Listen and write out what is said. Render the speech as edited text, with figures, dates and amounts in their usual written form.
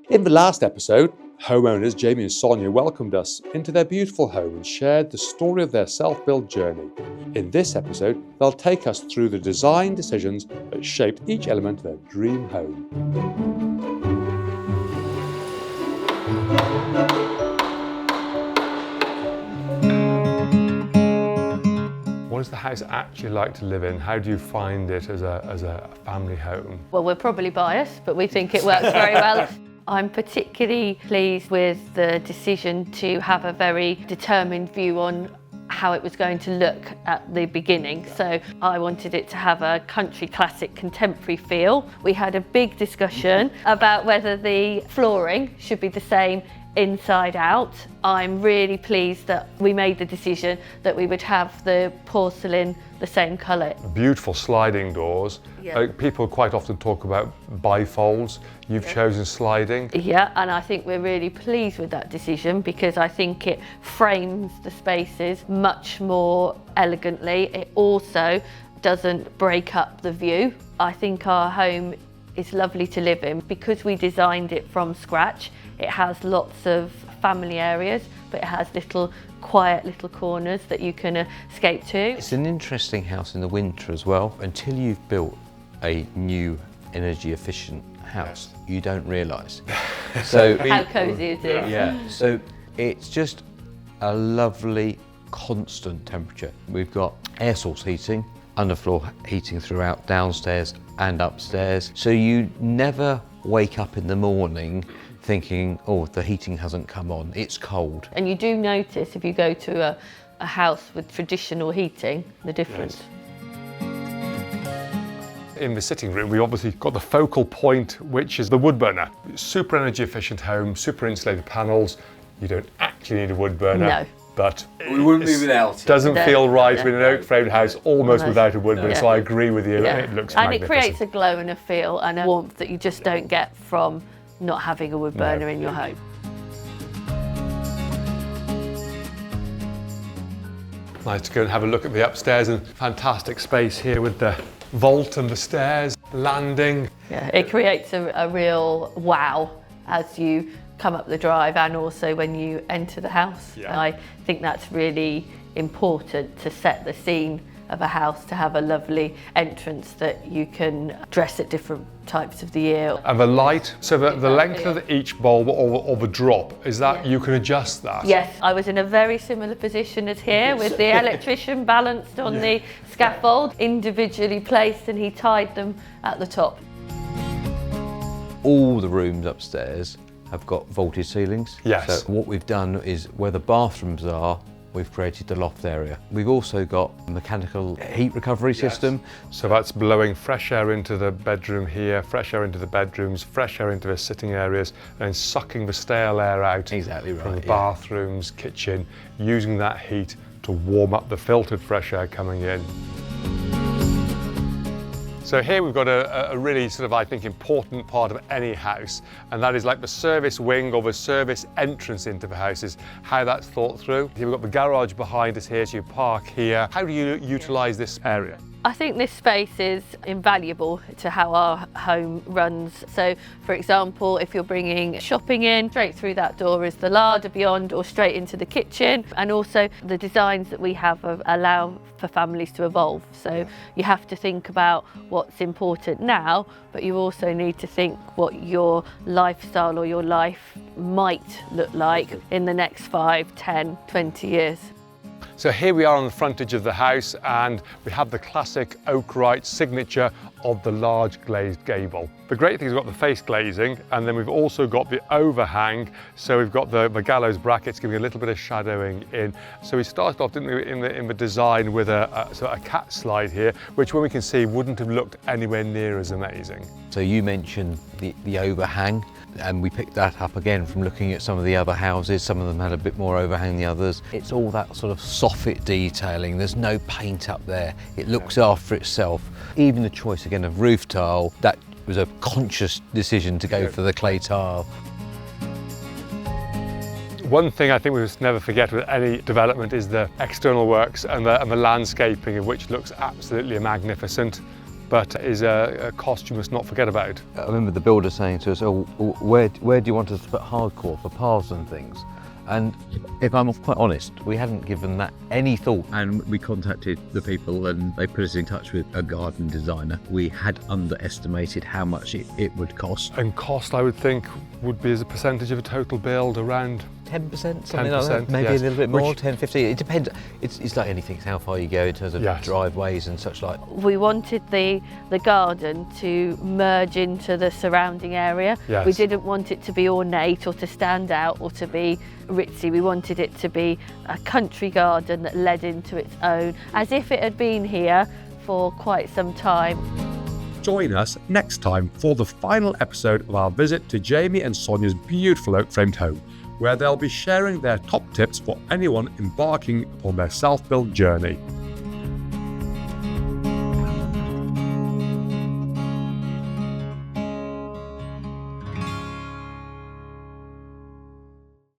In the last episode, homeowners Jamie and Sonia welcomed us into their beautiful home and shared the story of their self-build journey. In this episode, they'll take us through the design decisions that shaped each element of their dream home. What is the house actually like to live in? How do you find it as a family home? Well, we're probably biased, but we think it works very well. I'm particularly pleased with the decision to have a very determined view on how it was going to look at the beginning. So I wanted it to have a country classic contemporary feel. We had a big discussion about whether the flooring should be the same inside out. I'm really pleased that we made the decision that we would have the porcelain the same colour. Beautiful sliding doors. Yeah. People quite often talk about bifolds. You've chosen sliding. Yeah, and I think we're really pleased with that decision because I think it frames the spaces much more elegantly. It also doesn't break up the view. I think our home is lovely to live in because we designed it from scratch. It has lots of family areas, but it has quiet little corners that you can escape to. It's an interesting house in the winter as well. Until you've built a new energy efficient house, you don't realise. So how cosy it is. Yeah, so it's just a lovely constant temperature. We've got air source heating, underfloor heating throughout, downstairs and upstairs. So you never wake up in the morning thinking, oh, the heating hasn't come on, it's cold. And you do notice if you go to a house with traditional heating, the difference. Yes. In the sitting room, we obviously got the focal point, which is the wood burner. Super energy efficient home, super insulated panels. You don't actually need a wood burner. No. But We wouldn't be without it. Doesn't feel right in an oak framed house almost without a wood burner, Yeah. so I agree with you. Yeah. It looks and magnificent. it creates a glow and a feel and a warmth that you just don't get from not having a wood burner in your home. Nice to go and have a look at the upstairs, and fantastic space here with the vault and the stairs, landing. Yeah, it creates a real wow as you come up the drive and also when you enter the house. Yeah. I think that's really important to set the scene of a house, to have a lovely entrance that you can dress at different types of the year. And the light, so the length of each bulb or the drop, is that you can adjust that? Yes, I was in a very similar position as here with the electrician balanced on the scaffold, individually placed, and he tied them at the top. All the rooms upstairs have got vaulted ceilings. Yes. So what we've done is where the bathrooms are, we've created the loft area. We've also got a mechanical heat recovery system. So that's blowing fresh air into the bedroom here, fresh air into the bedrooms, fresh air into the sitting areas, and sucking the stale air out Exactly from right, the yeah. bathrooms, kitchen, using that heat to warm up the filtered fresh air coming in. So here we've got a really sort of, I think, important part of any house, and that is like the service wing or the service entrance into the house, is how that's thought through. Here we've got the garage behind us here, so you park here. How do you utilise this area? I think this space is invaluable to how our home runs. So, for example, if you're bringing shopping in, straight through that door is the larder beyond or straight into the kitchen. And also the designs that we have allow for families to evolve. So you have to think about what's important now, but you also need to think what your lifestyle or your life might look like in the next 5, 10, 20 years. So here we are on the frontage of the house, and we have the classic Oakwrights signature of the large glazed gable. The great thing is we've got the face glazing, and then we've also got the overhang, so we've got the gallows brackets giving a little bit of shadowing in. So we started off, didn't we, in the design with a cat slide here, which when we can see wouldn't have looked anywhere near as amazing. So you mentioned the overhang, and we picked that up again from looking at some of the other houses. Some of them had a bit more overhang than others. It's all that sort of soffit detailing. There's no paint up there. It looks after itself. Even the choice again of roof tile, that was a conscious decision to go for the clay tile. One thing I think we must never forget with any development is the external works and the landscaping, of which looks absolutely magnificent. but is a cost you must not forget about. I remember the builder saying to us, "Oh, where do you want us to put hardcore for paths and things?" And if I'm quite honest, we hadn't given that any thought. And we contacted the people and they put us in touch with a garden designer. We had underestimated how much it would cost. And cost, I would think, would be as a percentage of a total build around 10%, something like 10%, that. Maybe yes. a little bit more, Which- 10, 15. It depends. It's like anything, it's how far you go in terms of Yes. driveways and such like. We wanted the garden to merge into the surrounding area. Yes. We didn't want it to be ornate or to stand out or to be ritzy. We wanted it to be a country garden that led into its own, as if it had been here for quite some time. Join us next time for the final episode of our visit to Jamie and Sonia's beautiful oak-framed home, where they'll be sharing their top tips for anyone embarking on their self-build journey.